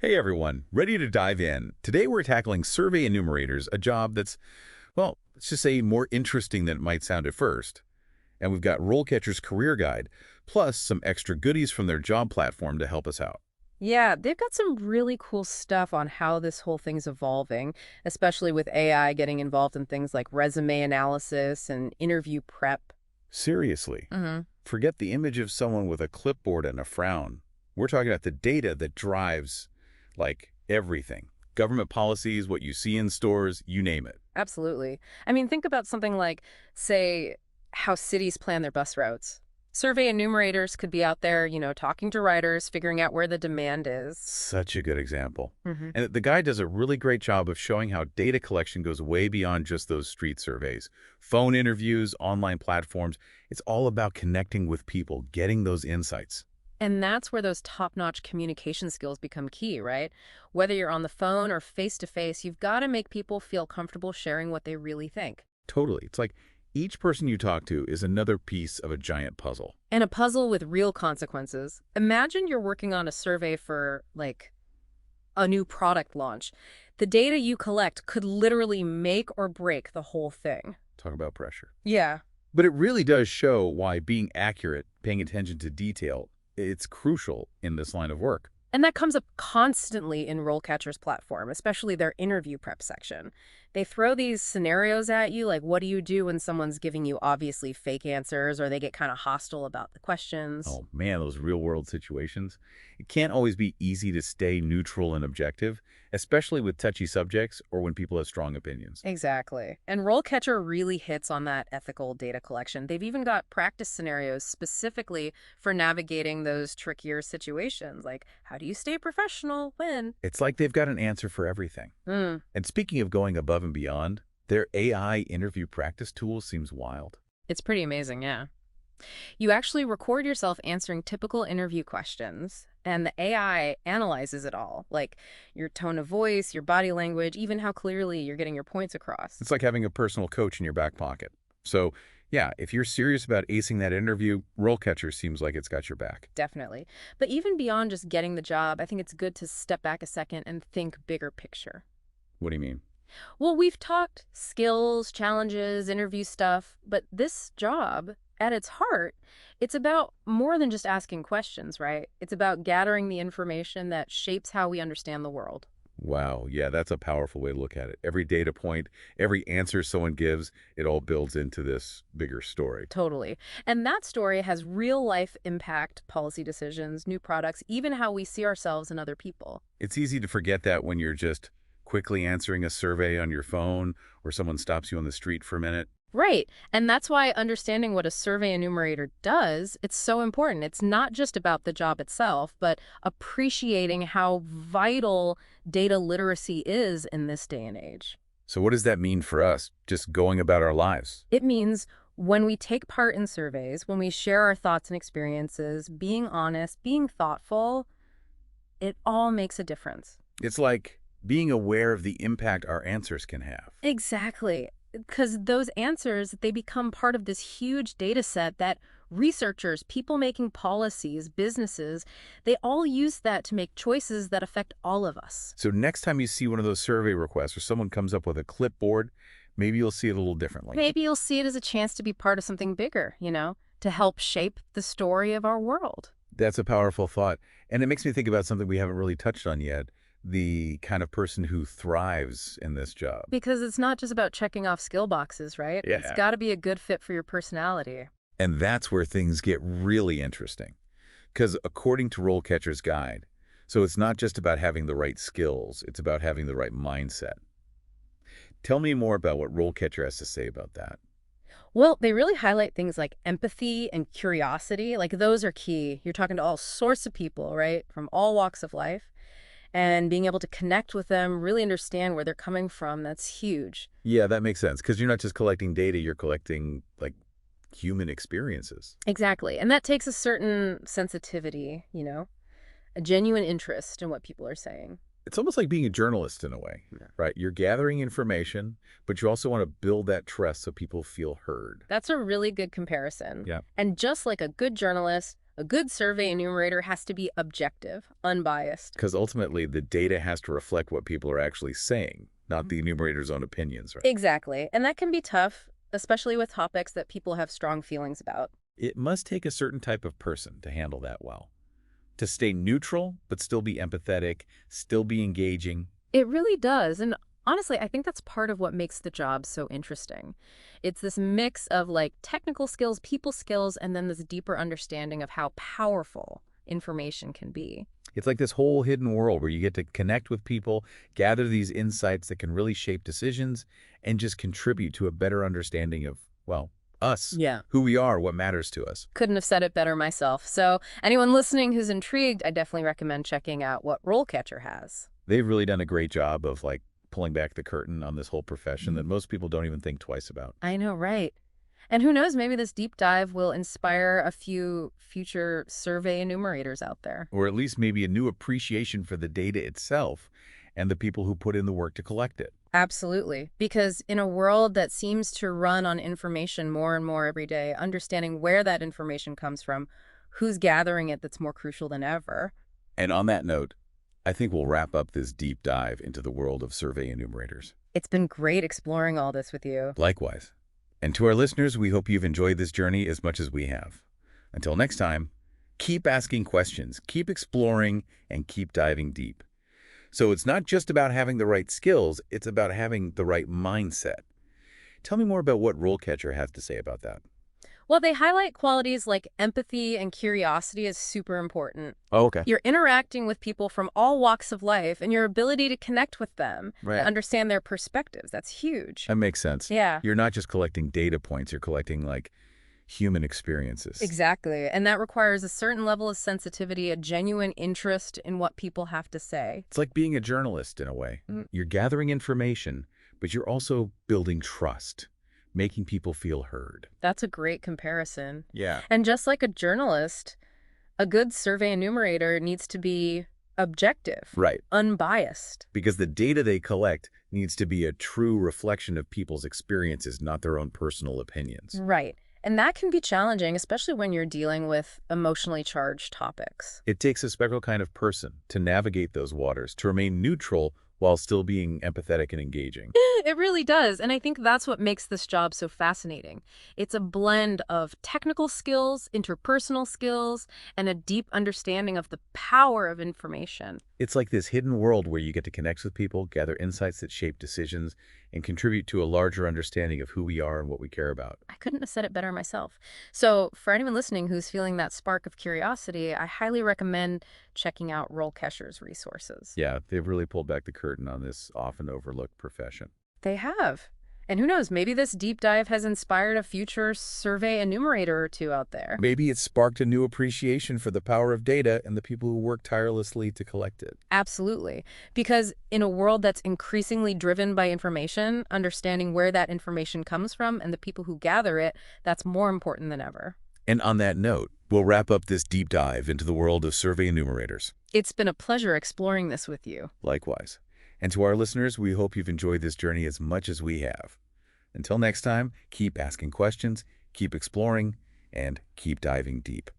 Hey everyone, ready to dive in? Today we're tackling Survey Enumerators, a job that's, well, let's just say more interesting than it might sound at first. And we've got RoleCatcher's career guide, plus some extra goodies from their job platform to help us out. Yeah, they've got some really cool stuff on how this whole thing's evolving, especially with AI getting involved in things like resume analysis and interview prep. Seriously, hmm forget the image of someone with a clipboard and a frown. We're talking about the data that drives, like, everything. Government policies, what you see in stores, you name it. Absolutely. I mean, think about something like, say, how cities plan their bus routes. Survey enumerators could be out there, talking to riders, figuring out where the demand is. Such a good example. hmm And the guy does a really great job of showing how data collection goes way beyond just those street surveys. Phone interviews, online platforms, it's all about connecting with people, getting those insights. And that's where those top-notch communication skills become key, right? Whether you're on the phone or face-to-face, you've got to make people feel comfortable sharing what they really think. Totally. It's like each person you talk to is another piece of a giant puzzle. And a puzzle with real consequences. Imagine you're working on a survey for, like, a new product launch. The data you collect could literally make or break the whole thing. Talk about pressure. Yeah. But it really does show why being accurate, paying attention to detail, it's crucial in this line of work. And that comes up constantly in RoleCatcher's platform, especially their interview prep section. They throw these scenarios at you, like what do you do when someone's giving you obviously fake answers or they get kind of hostile about the questions? Oh man, those real-world situations. It can't always be easy to stay neutral and objective, especially with touchy subjects or when people have strong opinions. Exactly. And RoleCatcher really hits on that ethical data collection. They've even got practice scenarios specifically for navigating those trickier situations, like how do you stay professional when? It's like they've got an answer for everything. Hmm. And speaking of going above and beyond, their AI interview practice tool seems wild. It's pretty amazing, yeah. You actually record yourself answering typical interview questions, and the AI analyzes it all, like your tone of voice, your body language, even how clearly you're getting your points across. It's like having a personal coach in your back pocket. So, yeah, if you're serious about acing that interview, RoleCatcher seems like it's got your back. Definitely. But even beyond just getting the job, I think it's good to step back a second and think bigger picture. What do you mean? Well, we've talked skills, challenges, interview stuff, but this job, at its heart, it's about more than just asking questions, right? It's about gathering the information that shapes how we understand the world. Wow, yeah, that's a powerful way to look at it. Every data point, every answer someone gives, it all builds into this bigger story. Totally. And that story has real life impact, policy decisions, new products, even how we see ourselves and other people. It's easy to forget that when you're just quickly answering a survey on your phone or someone stops you on the street for a minute. Right. And that's why understanding what a survey enumerator does, it's so important. It's not just about the job itself, but appreciating how vital data literacy is in this day and age. So what does that mean for us, just going about our lives? It means when we take part in surveys, when we share our thoughts and experiences, being honest, being thoughtful, it all makes a difference. It's like being aware of the impact our answers can have. Exactly. Because those answers, they become part of this huge data set that researchers, people making policies, businesses, they all use that to make choices that affect all of us. So next time you see one of those survey requests or someone comes up with a clipboard, maybe you'll see it a little differently. Maybe you'll see it as a chance to be part of something bigger, to help shape the story of our world. That's a powerful thought. And it makes me think about something we haven't really touched on yet, the kind of person who thrives in this job. Because it's not just about checking off skill boxes, right? Yeah. It's got to be a good fit for your personality. And that's where things get really interesting. Because according to RoleCatcher's guide, so it's not just about having the right skills, it's about having the right mindset. Tell me more about what RoleCatcher has to say about that. Well, they really highlight things like empathy and curiosity. Like those are key. You're talking to all sorts of people, right? From all walks of life. And being able to connect with them, really understand where they're coming from, that's huge. Yeah, that makes sense. Because you're not just collecting data, you're collecting, like, human experiences. Exactly. And that takes a certain sensitivity, a genuine interest in what people are saying. It's almost like being a journalist in a way, right? You're gathering information, but you also want to build that trust so people feel heard. That's a really good comparison. Yeah. And just like a good journalist, A good survey enumerator has to be objective, unbiased. Because ultimately, the data has to reflect what people are actually saying, not the enumerator's own opinions, right? Exactly. And that can be tough, especially with topics that people have strong feelings about. It must take a certain type of person to handle that well. To stay neutral, but still be empathetic, still be engaging. It really does. And honestly, I think that's part of what makes the job so interesting. It's this mix of like technical skills, people skills, and then this deeper understanding of how powerful information can be. It's like this whole hidden world where you get to connect with people, gather these insights that can really shape decisions, and just contribute to a better understanding of, well, us, Yeah. who we are, what matters to us. Couldn't have said it better myself. So anyone listening who's intrigued, I definitely recommend checking out what RoleCatcher has. They've really done a great job of like pulling back the curtain on this whole profession that most people don't even think twice about. I know, right? And who knows, maybe this deep dive will inspire a few future survey enumerators out there. Or at least maybe a new appreciation for the data itself and the people who put in the work to collect it. Absolutely. Because in a world that seems to run on information more and more every day, understanding where that information comes from, who's gathering it, that's more crucial than ever. And on that note, I think we'll wrap up this deep dive into the world of survey enumerators. It's been great exploring all this with you. Likewise. And to our listeners, we hope you've enjoyed this journey as much as we have. Until next time, keep asking questions, keep exploring, and keep diving deep. So it's not just about having the right skills, it's about having the right mindset. Tell me more about what RoleCatcher has to say about that. Well, they highlight qualities like empathy and curiosity as super important. Oh, okay. You're interacting with people from all walks of life, and your ability to connect with them Right. and understand their perspectives, that's huge. That makes sense. Yeah. You're not just collecting data points, you're collecting like human experiences. Exactly. And that requires a certain level of sensitivity, a genuine interest in what people have to say. It's like being a journalist in a way. You're gathering information, but you're also building trust, making people feel heard. That's a great comparison. Yeah. And just like a journalist, a good survey enumerator needs to be objective, Right. unbiased. Because the data they collect needs to be a true reflection of people's experiences, not their own personal opinions. Right. And that can be challenging, especially when you're dealing with emotionally charged topics. It takes a special kind of person to navigate those waters, to remain neutral while still being empathetic and engaging. It really does. And I think that's what makes this job so fascinating. It's a blend of technical skills, interpersonal skills, and a deep understanding of the power of information. It's like this hidden world where you get to connect with people, gather insights that shape decisions, and contribute to a larger understanding of who we are and what we care about. I couldn't have said it better myself. So for anyone listening who's feeling that spark of curiosity, I highly recommend checking out RoleCatcher's resources. Yeah, they've really pulled back the curtain on this often overlooked profession. They have. And who knows, maybe this deep dive has inspired a future survey enumerator or two out there. Maybe it sparked a new appreciation for the power of data and the people who work tirelessly to collect it. Absolutely. Because in a world that's increasingly driven by information, understanding where that information comes from and the people who gather it, that's more important than ever. And on that note, we'll wrap up this deep dive into the world of survey enumerators. It's been a pleasure exploring this with you. Likewise. And to our listeners, we hope you've enjoyed this journey as much as we have. Until next time, keep asking questions, keep exploring, and keep diving deep.